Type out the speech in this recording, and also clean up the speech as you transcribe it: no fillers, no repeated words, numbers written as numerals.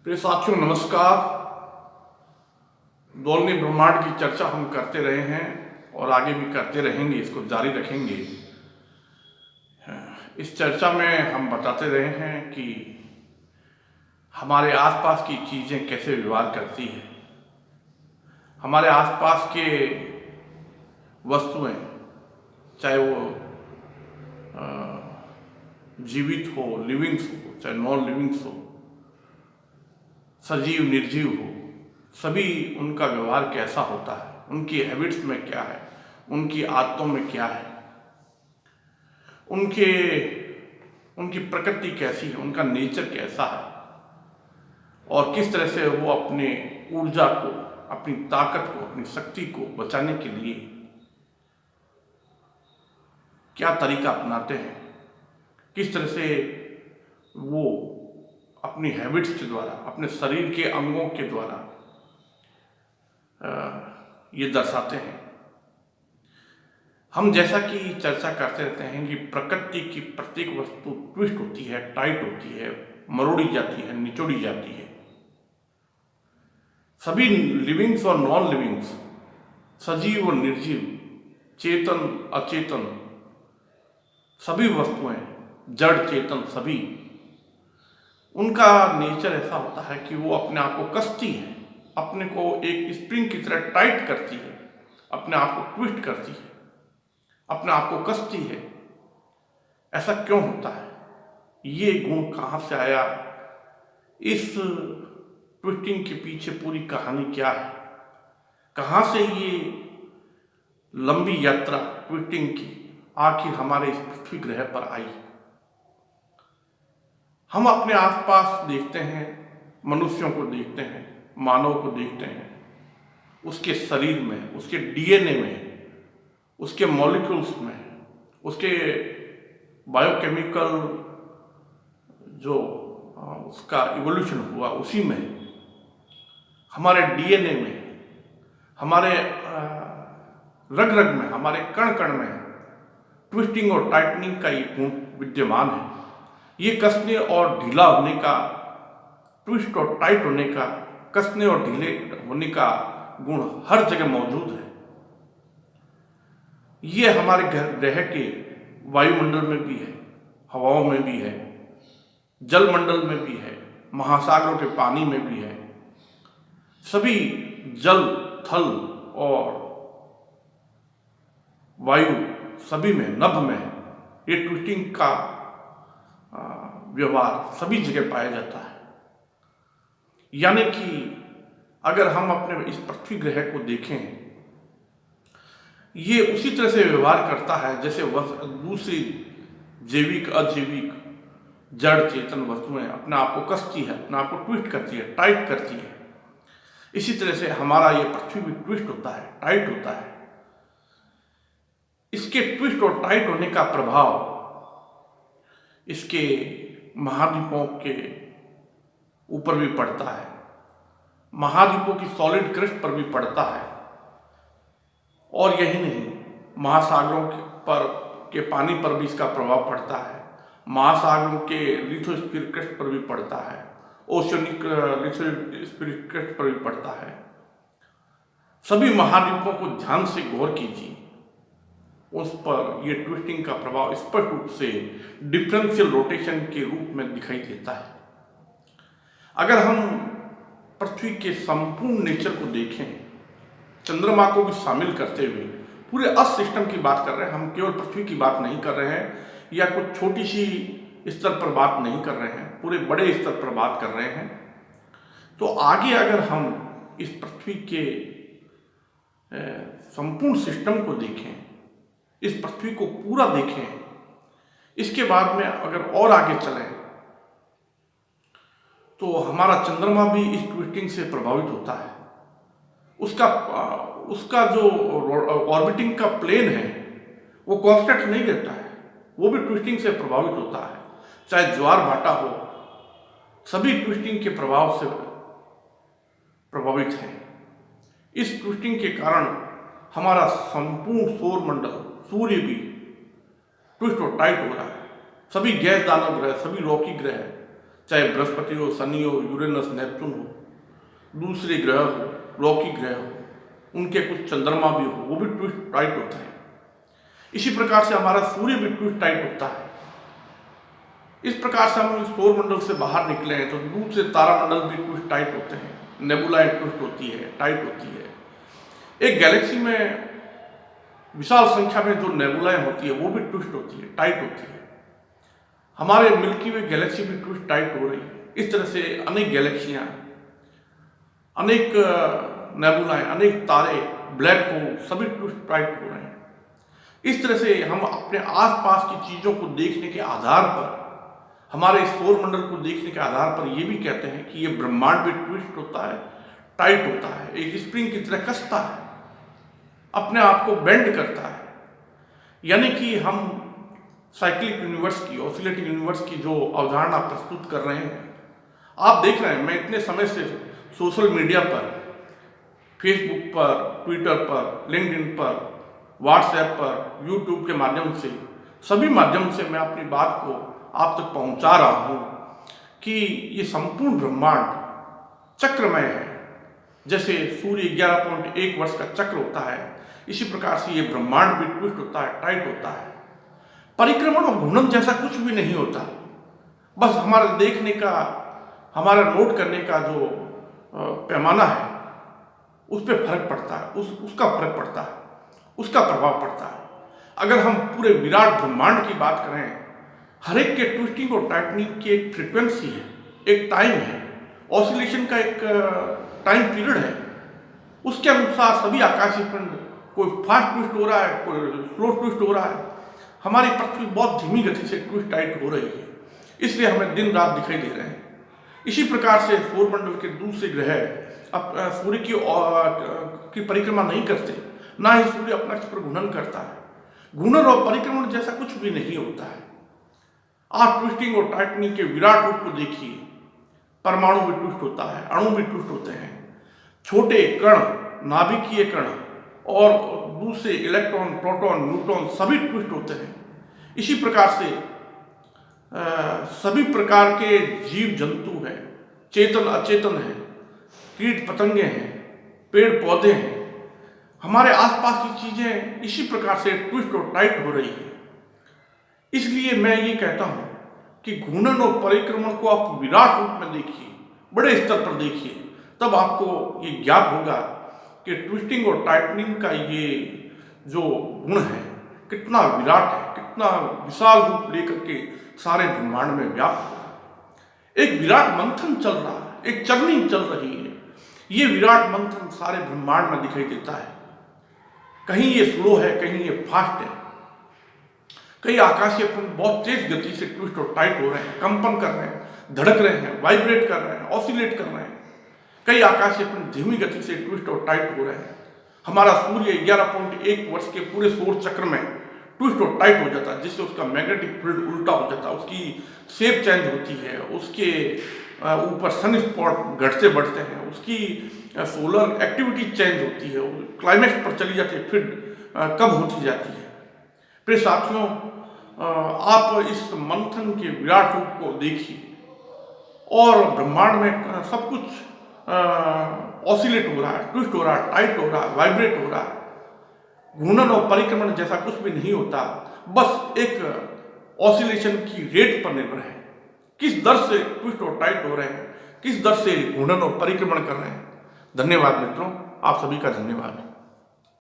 प्रिय साथियों नमस्कार। दोलनी ब्रह्मांड की चर्चा हम करते रहे हैं और आगे भी करते रहेंगे, इसको जारी रखेंगे। इस चर्चा में हम बताते रहे हैं कि हमारे आसपास की चीज़ें कैसे व्यवहार करती हैं। हमारे आसपास के वस्तुएं, चाहे वो जीवित हो, लिविंग्स हो, चाहे नॉन लिविंग्स हो, सजीव निर्जीव हो, सभी उनका व्यवहार कैसा होता है, उनकी हैबिट्स में क्या है, उनकी आदतों में क्या है, उनकी प्रकृति कैसी है, उनका नेचर कैसा है और किस तरह से वो अपने ऊर्जा को, अपनी ताकत को, अपनी शक्ति को बचाने के लिए क्या तरीका अपनाते हैं, किस तरह से वो अपनी हैबिट्स के द्वारा, अपने शरीर के अंगों के द्वारा ये दर्शाते हैं। हम जैसा कि चर्चा करते रहते हैं कि प्रकृति की प्रत्येक वस्तु ट्विस्ट होती है, टाइट होती है, मरोड़ी जाती है, निचोड़ी जाती है। सभी लिविंग्स और नॉन लिविंग्स, सजीव और निर्जीव, चेतन अचेतन, सभी वस्तुएं, जड़ चेतन, सभी उनका नेचर ऐसा होता है कि वो अपने आप को कसती है, अपने को एक स्प्रिंग की तरह टाइट करती है, अपने आप को ट्विस्ट करती है, अपने आप को कसती है। ऐसा क्यों होता है? ये गुण कहाँ से आया? इस ट्विस्टिंग के पीछे पूरी कहानी क्या है? कहाँ से ये लंबी यात्रा ट्विस्टिंग की आखिर हमारे इस पृथ्वी ग्रह पर आई? हम अपने आसपास देखते हैं, मनुष्यों को देखते हैं, मानव को देखते हैं, उसके शरीर में, उसके डीएनए में, उसके मॉलिक्यूल्स में, उसके बायोकेमिकल जो उसका इवोल्यूशन हुआ उसी में, हमारे डीएनए में, हमारे रग रग में, हमारे कण कण में ट्विस्टिंग और टाइटनिंग का ये गुण विद्यमान है। ये कसने और ढीला होने का, ट्विस्ट और टाइट होने का, कसने और ढीले होने का गुण हर जगह मौजूद है। ये हमारे ग्रह के वायुमंडल में भी है, हवाओं में भी है, जलमंडल में भी है, महासागरों के पानी में भी है। सभी जल, थल और वायु, सभी में, नभ में ये ट्विस्टिंग का व्यवहार सभी जगह पाया जाता है। यानी कि अगर हम अपने इस पृथ्वी ग्रह को देखें, ये उसी तरह से व्यवहार करता है जैसे दूसरी जैविक, अजैविक, जड़ चेतन वस्तुएं अपने आप को कसती है, अपने आप को ट्विस्ट करती है, टाइट करती है। इसी तरह से हमारा ये पृथ्वी भी ट्विस्ट होता है, टाइट होता है। इसके ट्विस्ट और टाइट होने का प्रभाव इसके महाद्वीपों के ऊपर भी पड़ता है, महाद्वीपों की सॉलिड क्रस्ट पर भी पड़ता है, और यही नहीं, महासागरों के पानी पर भी इसका प्रभाव पड़ता है, महासागरों के लिथोस्फीयर क्रस्ट पर भी पड़ता है, ओशियनिक लिथोस्फीयर क्रस्ट पर भी पड़ता है। सभी महाद्वीपों को ध्यान से गौर कीजिए, उस पर यह ट्विस्टिंग का प्रभाव स्पष्ट रूप से डिफरेंशियल रोटेशन के रूप में दिखाई देता है। अगर हम पृथ्वी के संपूर्ण नेचर को देखें, चंद्रमा को भी शामिल करते हुए पूरे अर्थ सिस्टम की बात कर रहे हैं, हम केवल पृथ्वी की बात नहीं कर रहे हैं या कुछ छोटी सी स्तर पर बात नहीं कर रहे हैं, पूरे बड़े स्तर पर बात कर रहे हैं। तो आगे अगर हम इस पृथ्वी के संपूर्ण सिस्टम को देखें, इस पृथ्वी को पूरा देखें, इसके बाद में अगर और आगे चलें तो हमारा चंद्रमा भी इस ट्विस्टिंग से प्रभावित होता है। उसका जो ऑर्बिटिंग का प्लेन है वो कांस्टेंट नहीं रहता है, वो भी ट्विस्टिंग से प्रभावित होता है। चाहे ज्वार भाटा हो, सभी ट्विस्टिंग के प्रभाव से प्रभावित हैं। इस ट्विस्टिंग के कारण हमारा संपूर्ण सौर मंडल, सूर्य भी ट्विस्ट और टाइट हो रहा है। सभी गैस दानव ग्रह, सभी रॉकी ग्रह, चाहे बृहस्पति हो, शनि हो, यूरेनस, नेपच्यून हो, दूसरे ग्रह हो, रॉकी ग्रह हो, उनके कुछ चंद्रमा भी हो, वो भी ट्विस्ट टाइट होते हैं। इसी प्रकार से हमारा सूर्य भी ट्विस्ट टाइट होता है। इस प्रकार से हम सौर मंडल से बाहर निकले हैं तो दूसरे तारामंडल भी ट्विस्ट टाइट होते हैं, नेबुलाएं ट्विस्ट होती है, टाइट होती है। एक गैलेक्सी में विशाल संख्या में जो नेबुलाएं होती है वो भी ट्विस्ट होती है, टाइट होती है। हमारे मिल्की वे गैलेक्सी भी ट्विस्ट टाइट हो रही है। इस तरह से अनेक गैलेक्सियां, अनेक नेबुलाएं, अनेक तारे, ब्लैक होल सभी ट्विस्ट टाइट हो रहे हैं। इस तरह से हम अपने आसपास की चीजों को देखने के आधार पर, हमारे सौर मंडल को देखने के आधार पर ये भी कहते हैं कि ये ब्रह्मांड भी ट्विस्ट होता है, टाइट होता है, एक स्प्रिंग की तरह कसता है, अपने आप को बेंड करता है। यानी कि हम साइक्लिक यूनिवर्स की, ऑसिलेटिंग यूनिवर्स की जो अवधारणा प्रस्तुत कर रहे हैं, आप देख रहे हैं। मैं इतने समय से सोशल मीडिया पर, फेसबुक पर, ट्विटर पर, लिंक्डइन पर, व्हाट्सएप पर, यूट्यूब के माध्यम से, सभी माध्यम से मैं अपनी बात को आप तक पहुंचा रहा हूं कि ये संपूर्ण ब्रह्मांड चक्रमय है। जैसे सूर्य 11.1 वर्ष का चक्र होता है, इसी प्रकार से ये ब्रह्मांड भी ट्विस्ट होता है, टाइट होता है। परिक्रमण और घूर्णन जैसा कुछ भी नहीं होता, बस हमारा देखने का, हमारा नोट करने का जो पैमाना है उस पर फर्क पड़ता है, उसका फर्क पड़ता है, उसका प्रभाव पड़ता है। अगर हम पूरे विराट ब्रह्मांड की बात करें, हर एक के ट्विस्टिंग और टाइटनिंग की एक फ्रिक्वेंसी है, एक टाइम है, ऑसिलेशन का एक टाइम पीरियड है। उसके अनुसार सभी आकाशीय पिंड, कोई फास्ट ट्विस्ट हो रहा है, कोई स्लो ट्विस्ट हो रहा है। हमारी पृथ्वी बहुत धीमी गति से ट्विस्ट टाइट हो रही है, इसलिए हमें दिन रात दिखाई दे रहे हैं। इसी प्रकार से सौरमंडल के दूसरे ग्रह अब सूर्य की परिक्रमा नहीं करते, ना ही सूर्य अपने अक्ष पर घूर्णन करता है। घूर्णन और परिक्रमण जैसा कुछ भी नहीं होता है। आप ट्विस्टिंग और टाइटनिंग के विराट रूप को देखिए। परमाणु भी ट्विस्ट होता है, अणु भी ट्विस्ट होते हैं, छोटे कण, नाभिकीय कण और दूसरे इलेक्ट्रॉन, प्रोटॉन, न्यूट्रॉन सभी ट्विस्ट होते हैं। इसी प्रकार से सभी प्रकार के जीव जंतु हैं, चेतन अचेतन है, कीट पतंगे हैं, पेड़ पौधे हैं, हमारे आसपास की चीजें इसी प्रकार से ट्विस्ट और टाइट हो रही है। इसलिए मैं ये कहता हूं कि घूर्णन और परिक्रमण को आप विराट रूप में देखिए, बड़े स्तर पर देखिए, तब आपको ये ज्ञात होगा कि ट्विस्टिंग और टाइटनिंग का ये जो गुण है कितना विराट है, कितना विशाल रूप लेकर के सारे ब्रह्मांड में व्याप्त है। एक विराट मंथन चल रहा है, एक चर्निंग चल रही है। ये विराट मंथन सारे ब्रह्मांड में दिखाई देता है। कहीं ये स्लो है, कहीं ये फास्ट है। कई आकाशीय पिंड बहुत तेज गति से ट्विस्ट और टाइट हो रहे हैं, कंपन कर रहे हैं, धड़क रहे हैं, वाइब्रेट कर रहे हैं, ऑसिलेट कर रहे हैं। कई आकाशीय पिंड धीमी गति से ट्विस्ट और टाइट हो रहे हैं। हमारा सूर्य 11.1 वर्ष के पूरे सौर चक्र में ट्विस्ट और टाइट हो जाता है, जिससे उसका मैग्नेटिक फील्ड उल्टा हो जाता है, उसकी शेप चेंज होती है, उसके ऊपर सन स्पॉट घटते बढ़ते हैं, उसकी सोलर एक्टिविटी चेंज होती है, क्लाइमेक्स पर चली जाती है, फिर कम होती जाती है। फिर साथियों, आप इस मंथन के विराट रूप को देखिए और ब्रह्मांड में सब कुछ ऑसिलेट हो रहा है, ट्विस्ट हो रहा है, टाइट हो रहा है, वाइब्रेट हो रहा है। घूर्णन और परिक्रमण जैसा कुछ भी नहीं होता, बस एक ऑसिलेशन की रेट पर निर्भर है, किस दर से ट्विस्ट और टाइट हो रहे हैं, किस दर से घूर्णन और परिक्रमण कर रहे हैं। धन्यवाद मित्रों, आप सभी का धन्यवाद।